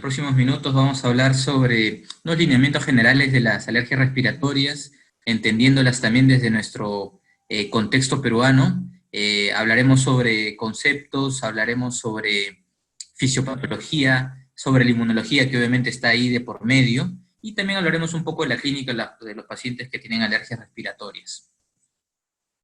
próximos minutos vamos a hablar sobre unos lineamientos generales de las alergias respiratorias, entendiéndolas también desde nuestro contexto peruano. Hablaremos sobre conceptos, hablaremos sobre fisiopatología, sobre la inmunología que obviamente está ahí de por medio, y también hablaremos un poco de la clínica de los pacientes que tienen alergias respiratorias.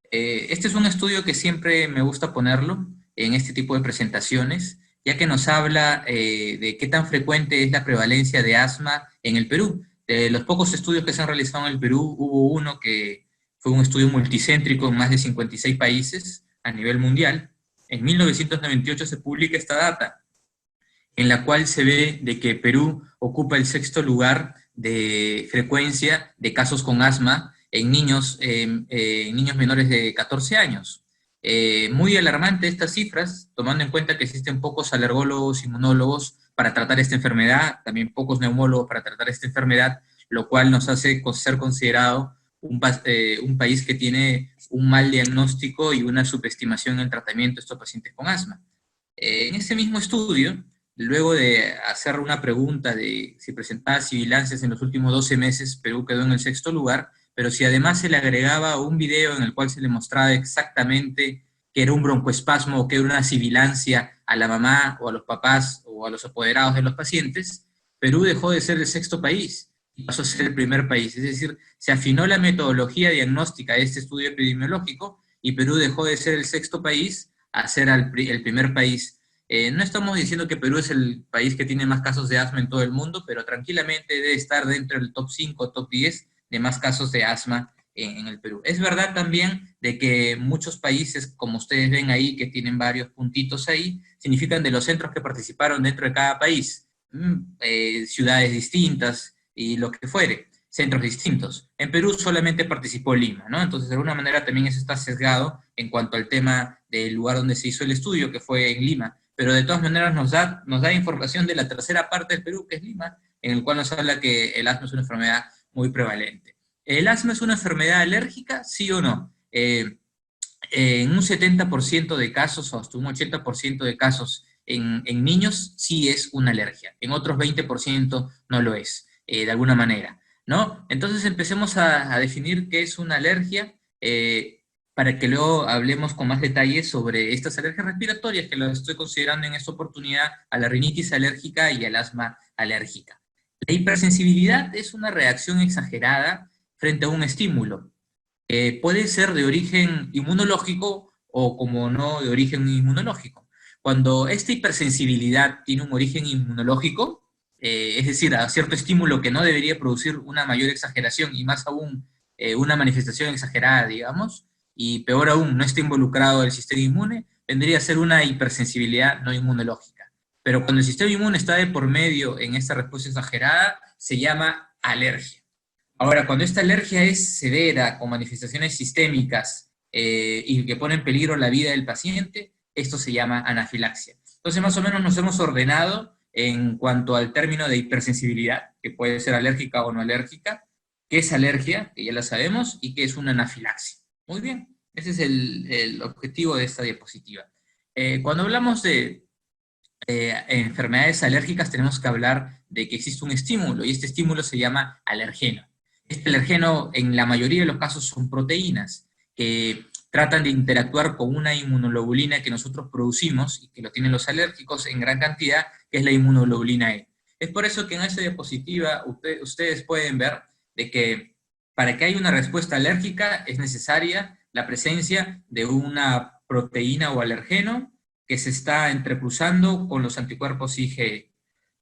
Este es un estudio que siempre me gusta ponerlo en este tipo de presentaciones, ya que nos habla de qué tan frecuente es la prevalencia de asma en el Perú. De los pocos estudios que se han realizado en el Perú, hubo uno que fue un estudio multicéntrico en más de 56 países a nivel mundial. En 1998 se publica esta data, en la cual se ve de que Perú ocupa el sexto lugar de frecuencia de casos con asma en niños menores de 14 años. Muy alarmante estas cifras, tomando en cuenta que existen pocos alergólogos, inmunólogos para tratar esta enfermedad, también pocos neumólogos para tratar esta enfermedad, lo cual nos hace ser considerado un país que tiene un mal diagnóstico y una subestimación en el tratamiento de estos pacientes con asma. En ese mismo estudio, luego de hacer una pregunta de si presentaba sibilancias en los últimos 12 meses, Perú quedó en el sexto lugar, pero si además se le agregaba un video en el cual se le mostraba exactamente qué era un broncoespasmo o qué era una sibilancia a la mamá o a los papás o a los apoderados de los pacientes, Perú dejó de ser el sexto país y pasó a ser el primer país. Es decir, se afinó la metodología diagnóstica de este estudio epidemiológico y Perú dejó de ser el sexto país a ser el primer país. No estamos diciendo que Perú es el país que tiene más casos de asma en todo el mundo, pero tranquilamente debe estar dentro del top 5, top 10 de más casos de asma en el Perú. Es verdad también de que muchos países, como ustedes ven ahí, que tienen varios puntitos ahí, significan de los centros que participaron dentro de cada país, ciudades distintas y lo que fuere, centros distintos. En Perú solamente participó Lima, ¿no? Entonces, de alguna manera también eso está sesgado en cuanto al tema del lugar donde se hizo el estudio, que fue en Lima, pero de todas maneras nos da información de la tercera parte del Perú, que es Lima, en el cual nos habla que el asma es una enfermedad muy prevalente. ¿El asma es una enfermedad alérgica? ¿Sí o no? En un 70% de casos, o hasta un 80% de casos en niños, sí es una alergia. En otros 20% no lo es, de alguna manera, ¿no? Entonces empecemos a definir qué es una alergia, para que luego hablemos con más detalles sobre estas alergias respiratorias, que las estoy considerando en esta oportunidad a la rinitis alérgica y al asma alérgica. La hipersensibilidad es una reacción exagerada frente a un estímulo. Puede ser de origen inmunológico o, como no, de origen inmunológico. Cuando esta hipersensibilidad tiene un origen inmunológico, es decir, a cierto estímulo que no debería producir una mayor exageración y más aún una manifestación exagerada, digamos, y peor aún, no está involucrado el sistema inmune, vendría a ser una hipersensibilidad no inmunológica. Pero cuando el sistema inmune está de por medio en esta respuesta exagerada, se llama alergia. Ahora, cuando esta alergia es severa, con manifestaciones sistémicas y que pone en peligro la vida del paciente, esto se llama anafilaxia. Entonces, más o menos nos hemos ordenado en cuanto al término de hipersensibilidad, que puede ser alérgica o no alérgica, qué es alergia, que ya la sabemos, y qué es una anafilaxia. Muy bien, ese es el objetivo de esta diapositiva. Cuando hablamos de enfermedades alérgicas, tenemos que hablar de que existe un estímulo, y este estímulo se llama alergeno. Este alergeno, en la mayoría de los casos, son proteínas que tratan de interactuar con una inmunoglobulina que nosotros producimos y que lo tienen los alérgicos en gran cantidad, que es la inmunoglobulina E. Es por eso que en esta diapositiva ustedes pueden ver de que para que haya una respuesta alérgica es necesaria la presencia de una proteína o alergeno que se está entrecruzando con los anticuerpos IgE.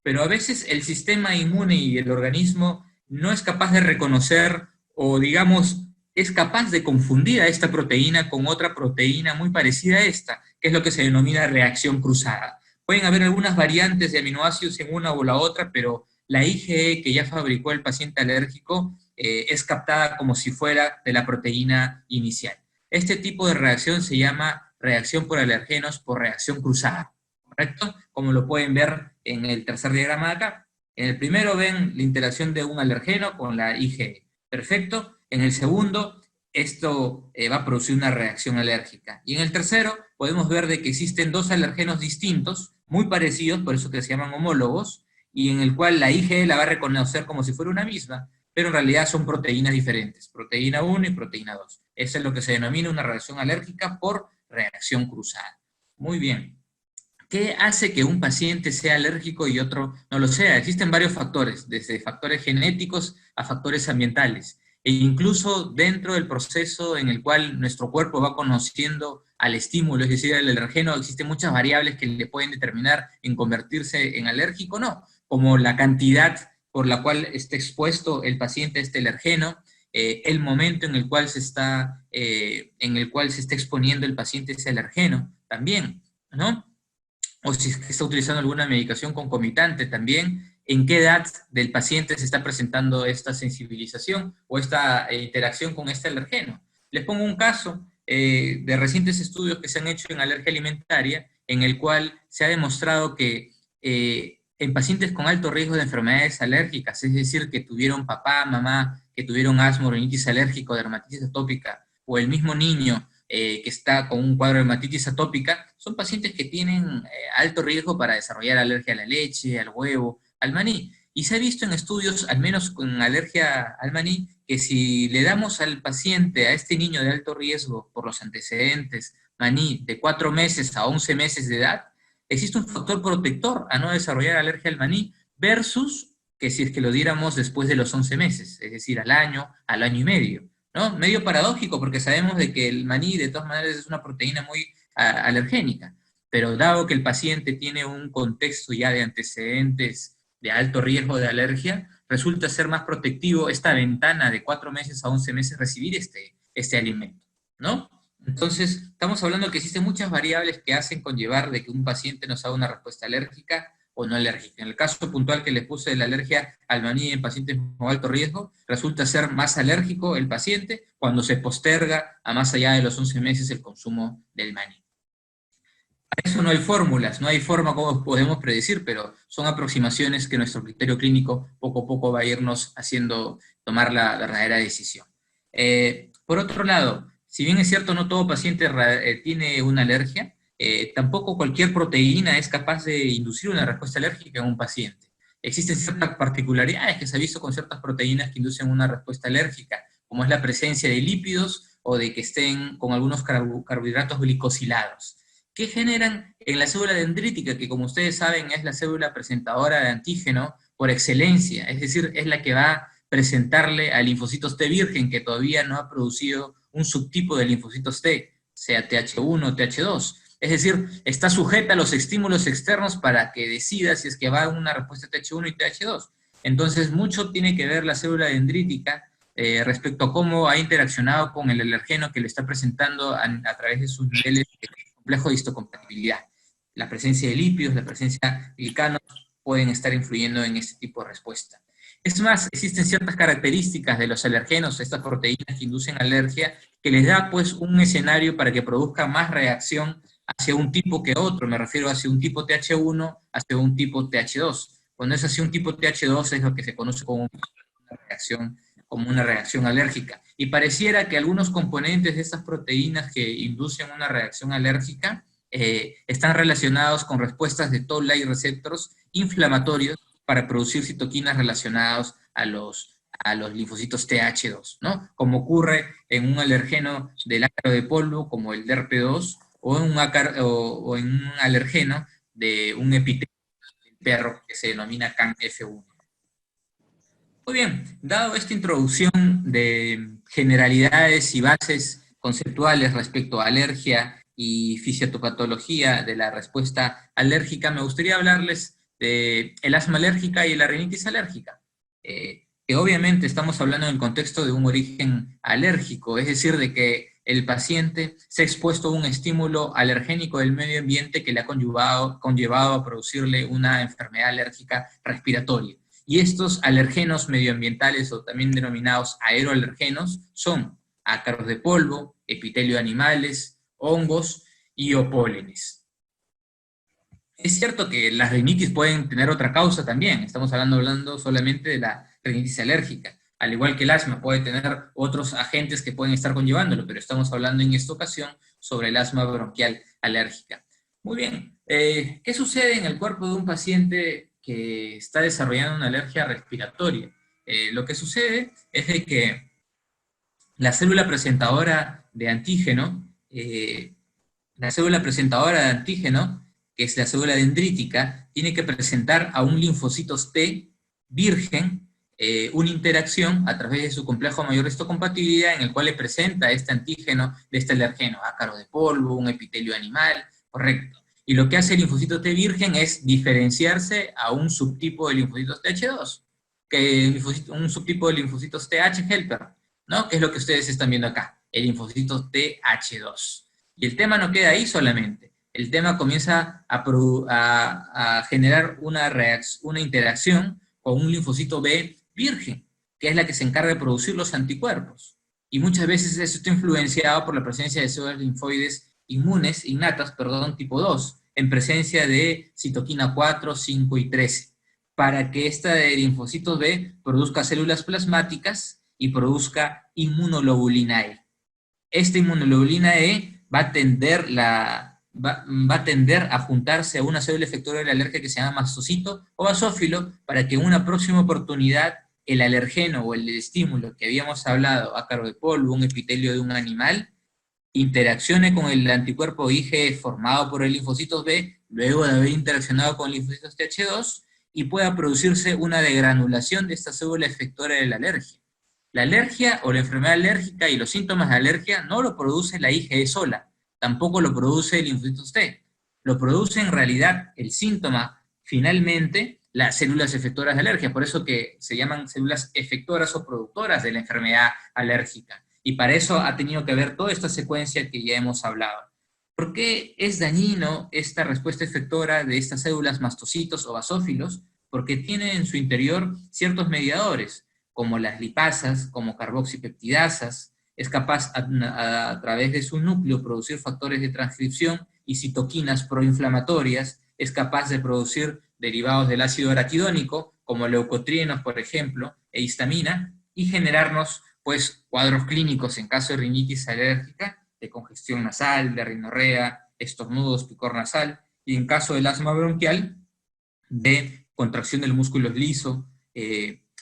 Pero a veces el sistema inmune y el organismo no es capaz de reconocer o, digamos, es capaz de confundir a esta proteína con otra proteína muy parecida a esta, que es lo que se denomina reacción cruzada. Pueden haber algunas variantes de aminoácidos en una o la otra, pero la IgE que ya fabricó el paciente alérgico es captada como si fuera de la proteína inicial. Este tipo de reacción se llama reacción por alergenos por reacción cruzada, ¿correcto? Como lo pueden ver en el tercer diagrama de acá. En el primero ven la interacción de un alergeno con la IgE. Perfecto. En el segundo, esto va a producir una reacción alérgica. Y en el tercero, podemos ver de que existen dos alergenos distintos, muy parecidos, por eso que se llaman homólogos, y en el cual la IgE la va a reconocer como si fuera una misma, pero en realidad son proteínas diferentes, proteína 1 y proteína 2. Eso es lo que se denomina una reacción alérgica por reacción cruzada. Muy bien. ¿Qué hace que un paciente sea alérgico y otro no lo sea? Existen varios factores, desde factores genéticos a factores ambientales, e incluso dentro del proceso en el cual nuestro cuerpo va conociendo al estímulo, es decir, al alergeno, existen muchas variables que le pueden determinar en convertirse en alérgico o no, como la cantidad por la cual esté expuesto el paciente a este alergeno, el momento en el cual se está exponiendo el paciente a ese alergeno también, ¿no? O si es que está utilizando alguna medicación concomitante también, en qué edad del paciente se está presentando esta sensibilización o esta interacción con este alergeno. Les pongo un caso de recientes estudios que se han hecho en alergia alimentaria, en el cual se ha demostrado que en pacientes con alto riesgo de enfermedades alérgicas, es decir, que tuvieron papá, mamá, que tuvieron asma, rinitis alérgica o dermatitis atópica, o el mismo niño que está con un cuadro de dermatitis atópica, son pacientes que tienen alto riesgo para desarrollar alergia a la leche, al huevo, al maní. Y se ha visto en estudios, al menos con alergia al maní, que si le damos al paciente, a este niño de alto riesgo por los antecedentes, maní de 4 meses a 11 meses de edad, existe un factor protector a no desarrollar alergia al maní versus que si es que lo diéramos después de los 11 meses, es decir, al año y medio, ¿no? Medio paradójico porque sabemos de que el maní de todas maneras es una proteína muy alergénica, pero dado que el paciente tiene un contexto ya de antecedentes de alto riesgo de alergia, resulta ser más protectivo esta ventana de 4 meses a 11 meses recibir este alimento, ¿no? Entonces, estamos hablando que existen muchas variables que hacen conllevar de que un paciente nos haga una respuesta alérgica o no alérgica. En el caso puntual que les puse de la alergia al maní en pacientes con alto riesgo, resulta ser más alérgico el paciente cuando se posterga a más allá de los 11 meses el consumo del maní. Para eso no hay fórmulas, no hay forma como podemos predecir, pero son aproximaciones que nuestro criterio clínico poco a poco va a irnos haciendo tomar la verdadera decisión. Por otro lado, si bien es cierto no todo paciente tiene una alergia, tampoco cualquier proteína es capaz de inducir una respuesta alérgica en un paciente. Existen ciertas particularidades que se ha visto con ciertas proteínas que inducen una respuesta alérgica, como es la presencia de lípidos o de que estén con algunos carbohidratos glicosilados. ¿Qué generan en la célula dendrítica? Que como ustedes saben es la célula presentadora de antígeno por excelencia, es decir, es la que va a presentarle a linfocitos T virgen que todavía no ha producido un subtipo de linfocitos T, sea TH1 o TH2. Es decir, está sujeta a los estímulos externos para que decida si es que va a una respuesta TH1 y TH2. Entonces, mucho tiene que ver la célula dendrítica respecto a cómo ha interaccionado con el alergeno que le está presentando a través de sus niveles de complejo de histocompatibilidad. La presencia de lípidos, la presencia de glicanos pueden estar influyendo en este tipo de respuesta. Es más, existen ciertas características de los alergenos, estas proteínas que inducen alergia, que les da pues un escenario para que produzca más reacción hacia un tipo que otro, me refiero hacia un tipo TH1, hacia un tipo TH2. Cuando es hacia un tipo TH2 es lo que se conoce como una reacción alérgica. Y pareciera que algunos componentes de estas proteínas que inducen una reacción alérgica están relacionados con respuestas de toll-like receptors inflamatorios para producir citoquinas relacionados a los linfocitos TH2, ¿no? Como ocurre en un alergeno del ácaro de polvo, como el DERP2, o en un alergeno de un epitelio del perro que se denomina CAN-F1. Muy bien, dado esta introducción de generalidades y bases conceptuales respecto a alergia y fisiopatología de la respuesta alérgica, me gustaría hablarles del asma alérgica y la rinitis alérgica. Que obviamente estamos hablando en el contexto de un origen alérgico, es decir, de que el paciente se ha expuesto a un estímulo alergénico del medio ambiente que le ha conllevado a producirle una enfermedad alérgica respiratoria. Y estos alergenos medioambientales, o también denominados aeroalergenos, son ácaros de polvo, epitelio de animales, hongos y o pólenes. Es cierto que las rinitis pueden tener otra causa también, estamos hablando solamente de la rinitis alérgica, al igual que el asma puede tener otros agentes que pueden estar conllevándolo, pero estamos hablando en esta ocasión sobre el asma bronquial alérgica. Muy bien, ¿qué sucede en el cuerpo de un paciente que está desarrollando una alergia respiratoria. Lo que sucede es de que la célula presentadora de antígeno, que es la célula dendrítica, tiene que presentar a un linfocitos T virgen una interacción a través de su complejo mayor histocompatibilidad en el cual le presenta este antígeno de este alergeno, ácaro de polvo, un epitelio animal, correcto. Y lo que hace el linfocito T virgen es diferenciarse a un subtipo de linfocitos TH2, un subtipo de linfocitos TH helper, ¿no? Que es lo que ustedes están viendo acá, el linfocito TH2. Y el tema no queda ahí solamente. El tema comienza a generar una interacción con un linfocito B virgen, que es la que se encarga de producir los anticuerpos. Y muchas veces eso está influenciado por la presencia de células linfoides innatas, tipo 2, en presencia de citoquina 4, 5 y 13, para que esta de linfocitos B produzca células plasmáticas y produzca inmunoglobulina E. Esta inmunoglobulina E va a tender a juntarse a una célula efectora de la alergia que se llama mastocito o basófilo, para que en una próxima oportunidad el alergeno o el estímulo que habíamos hablado, ácaro de polvo, un epitelio de un animal, interaccione con el anticuerpo IgE formado por el linfocitos B, luego de haber interaccionado con linfocitos TH2, y pueda producirse una degranulación de esta célula efectora de la alergia. La alergia o la enfermedad alérgica y los síntomas de alergia no lo produce la IgE sola, tampoco lo produce el linfocitos T. Lo produce en realidad el síntoma, finalmente, las células efectoras de alergia, por eso que se llaman células efectoras o productoras de la enfermedad alérgica. Y para eso ha tenido que ver toda esta secuencia que ya hemos hablado. ¿Por qué es dañino esta respuesta efectora de estas células mastocitos o basófilos? Porque tiene en su interior ciertos mediadores, como las lipasas, como carboxipeptidasas. Es capaz a través de su núcleo producir factores de transcripción y citoquinas proinflamatorias. Es capaz de producir derivados del ácido araquidónico, como leucotrienos, por ejemplo, e histamina, y generarnos pues cuadros clínicos en caso de rinitis alérgica, de congestión nasal, de rinorrea, estornudos, picor nasal, y en caso del asma bronquial, de contracción del músculo liso,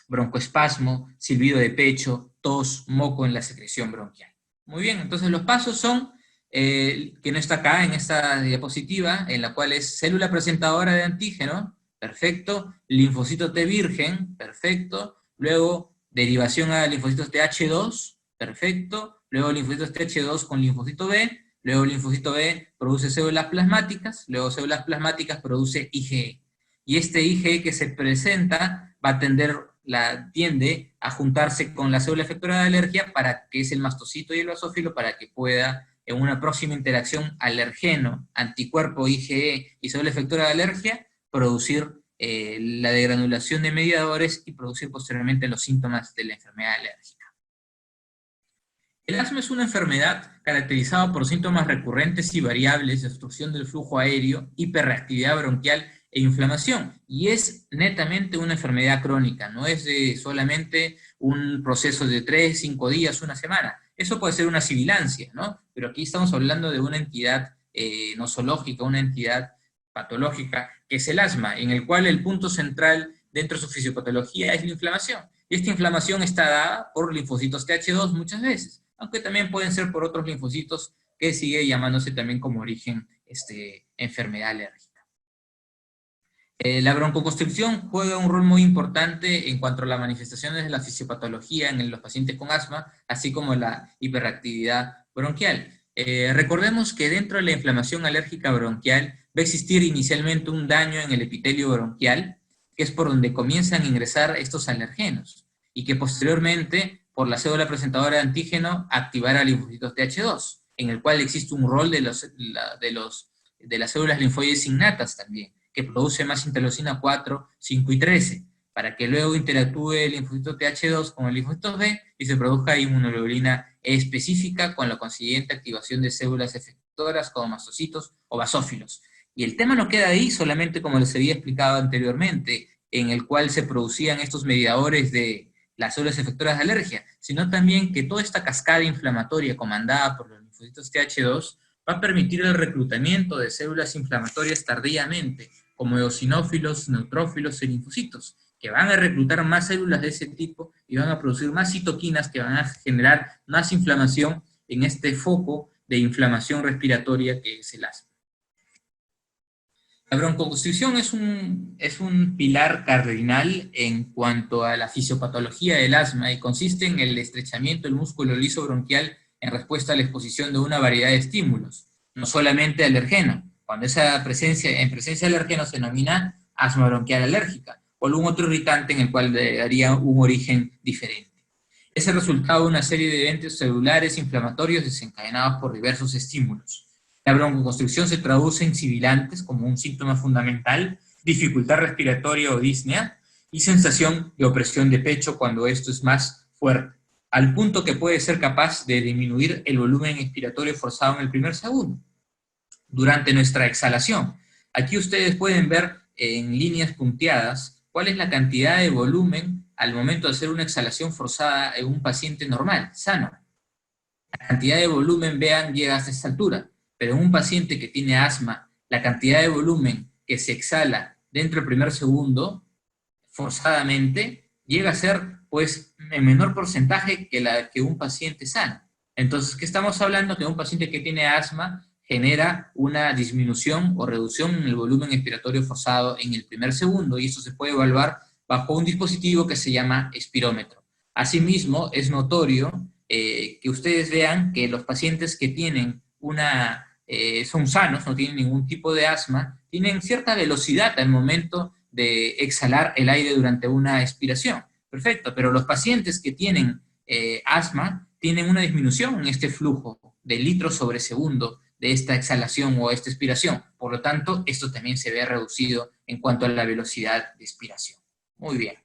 broncoespasmo, silbido de pecho, tos, moco en la secreción bronquial. Muy bien, entonces los pasos son, que no está acá en esta diapositiva, en la cual es célula presentadora de antígeno, perfecto, linfocito T virgen, perfecto, luego derivación a linfocitos TH2, perfecto, luego linfocitos TH2 con linfocito B, luego linfocito B produce células plasmáticas, luego células plasmáticas produce IgE. Y este IgE que se presenta va a tiende a juntarse con la célula efectora de alergia, para que es el mastocito y el basófilo, para que pueda, en una próxima interacción alergeno, anticuerpo, IgE y célula efectora de alergia, producir la degranulación de mediadores y producir posteriormente los síntomas de la enfermedad alérgica. El asma es una enfermedad caracterizada por síntomas recurrentes y variables de obstrucción del flujo aéreo, hiperreactividad bronquial e inflamación, y es netamente una enfermedad crónica, no es solamente un proceso de 3, 5 días, una semana. Eso puede ser una sibilancia, ¿no? Pero aquí estamos hablando de una entidad nosológica, una entidad patológica, que es el asma, en el cual el punto central dentro de su fisiopatología es la inflamación. Y esta inflamación está dada por linfocitos TH2 muchas veces, aunque también pueden ser por otros linfocitos, que sigue llamándose también como origen enfermedad alérgica. La broncoconstricción juega un rol muy importante en cuanto a las manifestaciones de la fisiopatología en los pacientes con asma, así como la hiperactividad bronquial. Recordemos que dentro de la inflamación alérgica bronquial va a existir inicialmente un daño en el epitelio bronquial, que es por donde comienzan a ingresar estos alergenos, y que posteriormente, por la célula presentadora de antígeno, activará linfocitos TH2, en el cual existe un rol de las células linfoides innatas también, que produce más interleucina 4, 5 y 13, para que luego interactúe el linfocito TH2 con el linfocito B y se produzca inmunoglobulina E específica, con la consiguiente activación de células efectoras como mastocitos o basófilos. Y el tema no queda ahí solamente, como les había explicado anteriormente, en el cual se producían estos mediadores de las células efectoras de alergia, sino también que toda esta cascada inflamatoria comandada por los linfocitos TH2 va a permitir el reclutamiento de células inflamatorias tardíamente, como eosinófilos, neutrófilos y linfocitos, que van a reclutar más células de ese tipo y van a producir más citoquinas que van a generar más inflamación en este foco de inflamación respiratoria que es el asma. La broncoconstricción es un pilar cardinal en cuanto a la fisiopatología del asma y consiste en el estrechamiento del músculo liso bronquial en respuesta a la exposición de una variedad de estímulos, no solamente alergeno. Cuando esa presencia, en presencia de alergeno se denomina asma bronquial alérgica, o algún otro irritante en el cual daría un origen diferente. Es el resultado de una serie de eventos celulares inflamatorios desencadenados por diversos estímulos. La broncoconstricción se traduce en sibilantes como un síntoma fundamental, dificultad respiratoria o disnea, y sensación de opresión de pecho cuando esto es más fuerte, al punto que puede ser capaz de disminuir el volumen expiratorio forzado en el primer segundo. Durante nuestra exhalación, aquí ustedes pueden ver en líneas punteadas cuál es la cantidad de volumen al momento de hacer una exhalación forzada en un paciente normal, sano. La cantidad de volumen, vean, llega hasta esta altura, pero en un paciente que tiene asma, la cantidad de volumen que se exhala dentro del primer segundo, forzadamente, llega a ser, pues, en menor porcentaje que un paciente sano. Entonces, ¿qué estamos hablando? Que un paciente que tiene asma genera una disminución o reducción en el volumen expiratorio forzado en el primer segundo, y eso se puede evaluar bajo un dispositivo que se llama espirómetro. Asimismo, es notorio que ustedes vean que los pacientes que tienen son sanos, no tienen ningún tipo de asma, tienen cierta velocidad al momento de exhalar el aire durante una expiración. Perfecto, pero los pacientes que tienen asma tienen una disminución en este flujo de litros sobre segundo de esta exhalación o esta expiración. Por lo tanto, esto también se ve reducido en cuanto a la velocidad de expiración. Muy bien.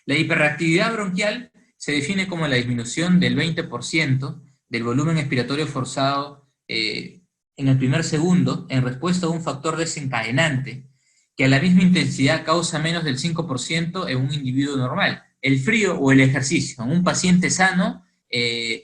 La hiperreactividad bronquial se define como la disminución del 20% del volumen expiratorio forzado en el primer segundo en respuesta a un factor desencadenante que a la misma intensidad causa menos del 5% en un individuo normal. El frío o el ejercicio en un paciente sano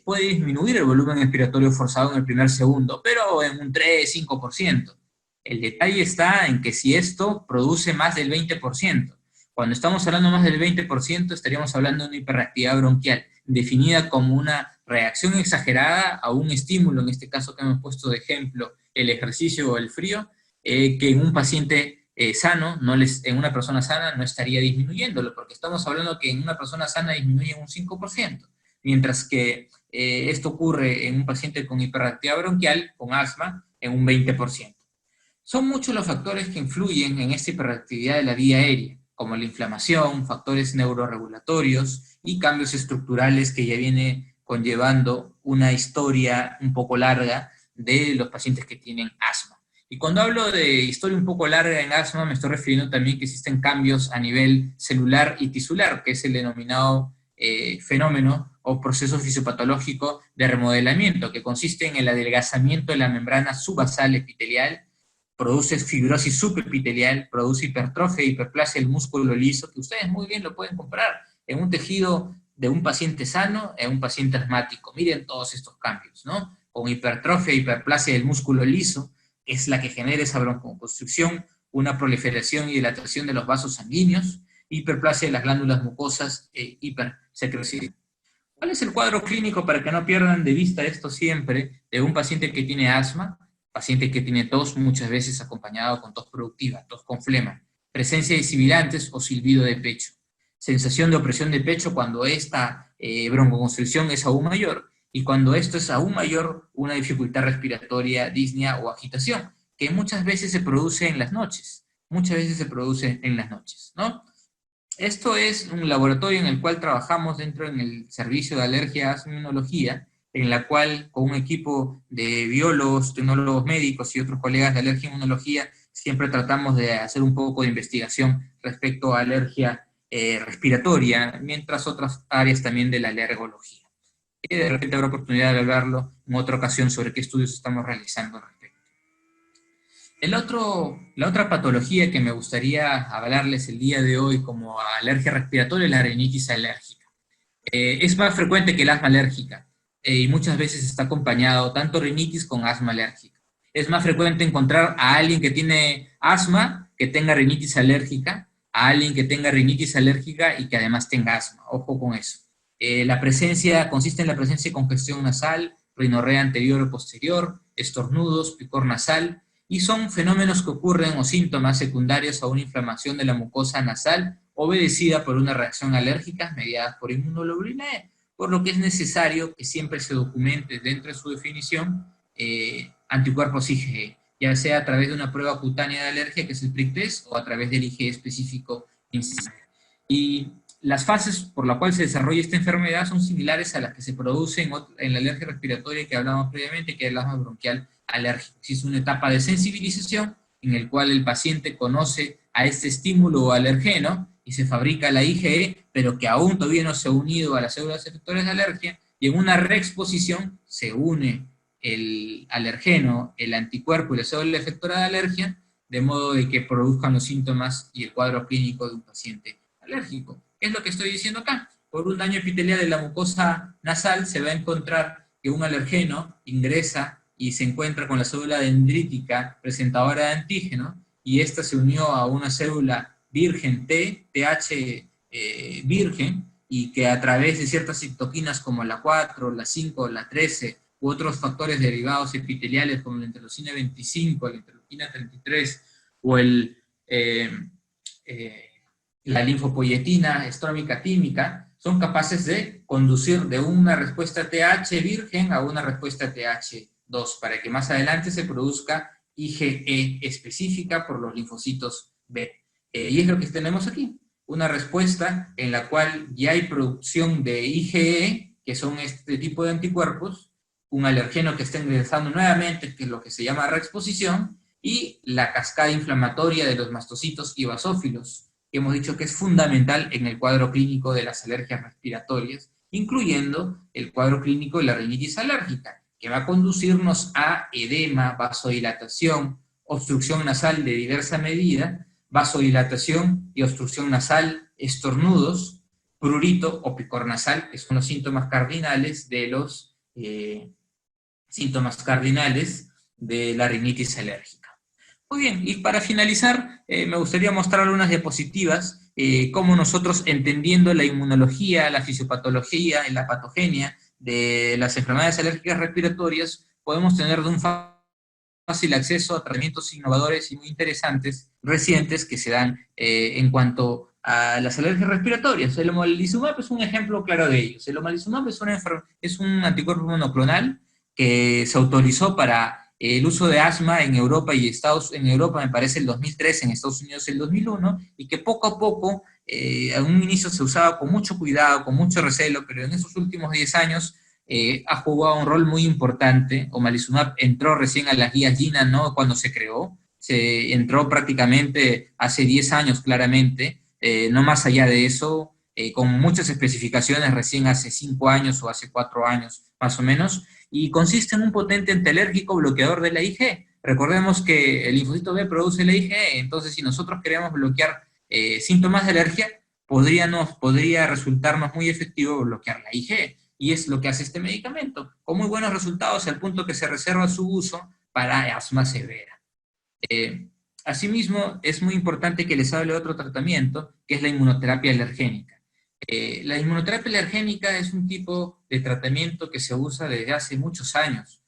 puede disminuir el volumen expiratorio forzado en el primer segundo, pero en un 3-5%. El detalle está en que si esto produce más del 20%, cuando estamos hablando más del 20%, estaríamos hablando de una hiperreactividad bronquial, definida como una reacción exagerada a un estímulo, en este caso que hemos puesto de ejemplo, el ejercicio o el frío, que en un paciente sano, en una persona sana, no estaría disminuyéndolo, porque estamos hablando que en una persona sana disminuye un 5%, mientras que esto ocurre en un paciente con hiperreactividad bronquial, con asma, en un 20%. Son muchos los factores que influyen en esta hiperreactividad de la vía aérea, como la inflamación, factores neuroregulatorios y cambios estructurales que ya viene conllevando una historia un poco larga de los pacientes que tienen asma. Y cuando hablo de historia un poco larga en asma, me estoy refiriendo también que existen cambios a nivel celular y tisular, que es el denominado fenómeno o proceso fisiopatológico de remodelamiento, que consiste en el adelgazamiento de la membrana subbasal epitelial, produce fibrosis subepitelial, produce hipertrofia e hiperplasia del músculo liso, que ustedes muy bien lo pueden comparar en un tejido de un paciente sano en un paciente asmático. Miren todos estos cambios, ¿no? Con hipertrofia e hiperplasia del músculo liso, que es la que genera esa broncoconstricción, una proliferación y dilatación de los vasos sanguíneos, hiperplasia de las glándulas mucosas e hipersecreción. ¿Cuál es el cuadro clínico para que no pierdan de vista esto siempre de un paciente que tiene asma? Paciente que tiene tos, muchas veces acompañado con tos productiva, tos con flema, presencia de sibilantes o silbido de pecho, sensación de opresión de pecho cuando esta broncoconstricción es aún mayor, y cuando esto es aún mayor, una dificultad respiratoria, disnea o agitación, que muchas veces se produce en las noches, ¿no? Esto es un laboratorio en el cual trabajamos dentro en el servicio de alergia asma inmunología, en la cual con un equipo de biólogos, tecnólogos médicos y otros colegas de alergia e inmunología, siempre tratamos de hacer un poco de investigación respecto a alergia respiratoria, mientras otras áreas también de la alergología. Y de repente habrá oportunidad de hablarlo en otra ocasión sobre qué estudios estamos realizando al respecto. La otra patología que me gustaría hablarles el día de hoy como alergia respiratoria es la rinitis alérgica. Es más frecuente que el asma alérgica y muchas veces está acompañado tanto rinitis con asma alérgica. Es más frecuente encontrar a alguien que tiene asma que tenga rinitis alérgica, a alguien que tenga rinitis alérgica y que además tenga asma. Ojo con eso. La presencia consiste en la presencia de congestión nasal, rinorrea anterior o posterior, estornudos, picor nasal, y son fenómenos que ocurren o síntomas secundarios a una inflamación de la mucosa nasal obedecida por una reacción alérgica mediada por inmunoglobulina E, por lo que es necesario que siempre se documente dentro de su definición anticuerpos IgE, ya sea a través de una prueba cutánea de alergia, que es el prick test, o a través del IgE específico en sangre. Y las fases por las cuales se desarrolla esta enfermedad son similares a las que se producen en la alergia respiratoria que hablamos previamente, que es el asma bronquial alérgico. Existe una etapa de sensibilización en el cual el paciente conoce a este estímulo o alergeno y se fabrica la IgE, pero que aún todavía no se ha unido a las células efectoras de alergia, y en una reexposición se une el alergeno, el anticuerpo y la célula efectora de alergia, de modo de que produzcan los síntomas y el cuadro clínico de un paciente alérgico. ¿Qué es lo que estoy diciendo acá? Por un daño epitelial de la mucosa nasal se va a encontrar que un alergeno ingresa y se encuentra con la célula dendrítica presentadora de antígeno, y esta se unió a una célula virgen TH virgen, y que a través de ciertas citoquinas como la 4, la 5, la 13, u otros factores derivados epiteliales como la interleucina 25, la interleucina 33, o la linfopoyetina estrómica tímica, son capaces de conducir de una respuesta TH virgen a una respuesta TH2, para que más adelante se produzca IgE específica por los linfocitos B. Y es lo que tenemos aquí, una respuesta en la cual ya hay producción de IgE, que son este tipo de anticuerpos, un alergeno que está ingresando nuevamente, que es lo que se llama reexposición, y la cascada inflamatoria de los mastocitos y basófilos, que hemos dicho que es fundamental en el cuadro clínico de las alergias respiratorias, incluyendo el cuadro clínico de la rinitis alérgica, que va a conducirnos a edema, vasodilatación, obstrucción nasal de diversa medida, vasodilatación y obstrucción nasal, estornudos, prurito o picor nasal, que son los síntomas cardinales de la rinitis alérgica. Muy bien, y para finalizar, me gustaría mostrar algunas diapositivas, cómo nosotros, entendiendo la inmunología, la fisiopatología y la patogenia de las enfermedades alérgicas respiratorias, podemos tener de un fácil acceso a tratamientos innovadores y muy interesantes, recientes, que se dan en cuanto a las alergias respiratorias. El omalizumab es un ejemplo claro de ellos. El omalizumab es un anticuerpo monoclonal que se autorizó para el uso de asma en Europa en Europa me parece el 2003, en Estados Unidos el 2001, y que poco a poco, a un inicio se usaba con mucho cuidado, con mucho recelo, pero en esos últimos 10 años ha jugado un rol muy importante. Omalizumab entró recién a las guías GINA, ¿no? Cuando se creó, se entró prácticamente hace 10 años claramente, no más allá de eso, con muchas especificaciones recién hace 5 años o hace 4 años más o menos, y consiste en un potente antialérgico bloqueador de la IgE. Recordemos que el linfocito B produce la IgE, entonces si nosotros queremos bloquear síntomas de alergia, podría resultarnos muy efectivo bloquear la IgE, y es lo que hace este medicamento, con muy buenos resultados al punto que se reserva su uso para asma severa. Asimismo, es muy importante que les hable de otro tratamiento, que es la inmunoterapia alergénica. La inmunoterapia alergénica es un tipo de tratamiento que se usa desde hace muchos años,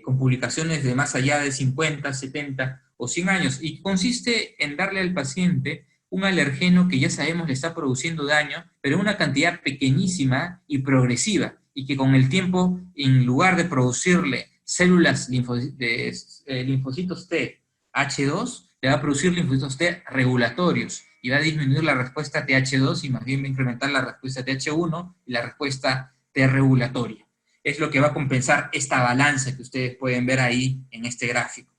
con publicaciones de más allá de 50, 70 o 100 años, y consiste en darle al paciente un alergeno que ya sabemos le está produciendo daño, pero en una cantidad pequeñísima y progresiva, y que con el tiempo, en lugar de producirle células linfocitos T H2, le va a producir linfocitos T regulatorios, y va a disminuir la respuesta TH2 y más bien va a incrementar la respuesta TH1 y la respuesta T regulatoria. Es lo que va a compensar esta balanza que ustedes pueden ver ahí en este gráfico.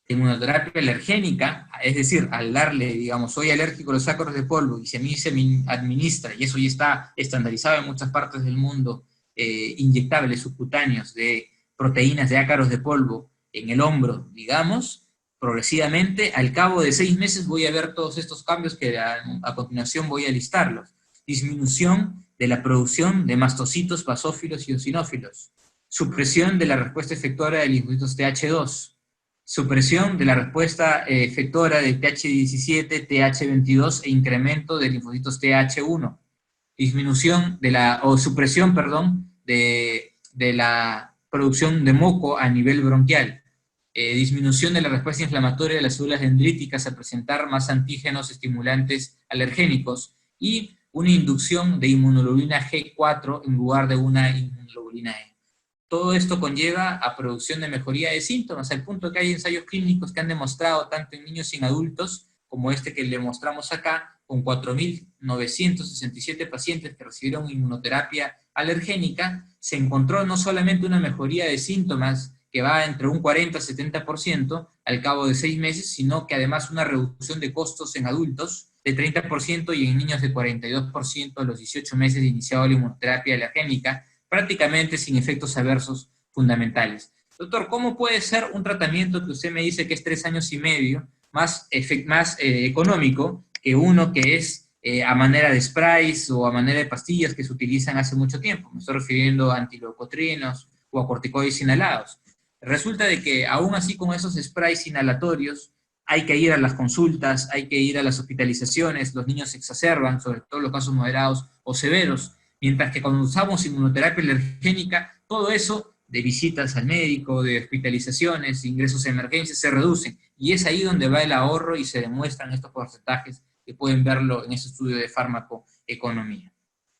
Inmunoterapia alergénica, es decir, al darle, digamos, soy alérgico a los ácaros de polvo y a mí se me administra, y eso ya está estandarizado en muchas partes del mundo, inyectables subcutáneos de proteínas de ácaros de polvo en el hombro, digamos, progresivamente, al cabo de 6 meses voy a ver todos estos cambios que a continuación voy a listarlos. Disminución de la producción de mastocitos, basófilos y eosinófilos. supresión de la respuesta efectora de linfocitos TH2, supresión de la respuesta efectora de TH17, TH22 e incremento de linfocitos TH1, disminución de la, o supresión, perdón, de la producción de moco a nivel bronquial, disminución de la respuesta inflamatoria de las células dendríticas al presentar más antígenos estimulantes alergénicos y una inducción de inmunoglobulina G4 en lugar de una inmunoglobulina E. Todo esto conlleva a producción de mejoría de síntomas, al punto que hay ensayos clínicos que han demostrado, tanto en niños y en adultos, como este que le mostramos acá, con 4.967 pacientes que recibieron inmunoterapia alergénica, se encontró no solamente una mejoría de síntomas que va entre un 40-70% al cabo de 6 meses, sino que además una reducción de costos en adultos de 30% y en niños de 42% a los 18 meses de iniciado la inmunoterapia alergénica, prácticamente sin efectos adversos fundamentales. Doctor, ¿cómo puede ser un tratamiento que usted me dice que es 3 años y medio, más económico que uno que es a manera de sprays o a manera de pastillas que se utilizan hace mucho tiempo? Me estoy refiriendo a antileucotrienos o a corticoides inhalados. Resulta de que aún así con esos sprays inhalatorios hay que ir a las consultas, hay que ir a las hospitalizaciones, los niños se exacerban, sobre todo los casos moderados o severos, mientras que cuando usamos inmunoterapia alergénica, todo eso de visitas al médico, de hospitalizaciones, ingresos a emergencias, se reducen. Y es ahí donde va el ahorro y se demuestran estos porcentajes que pueden verlo en ese estudio de farmacoeconomía.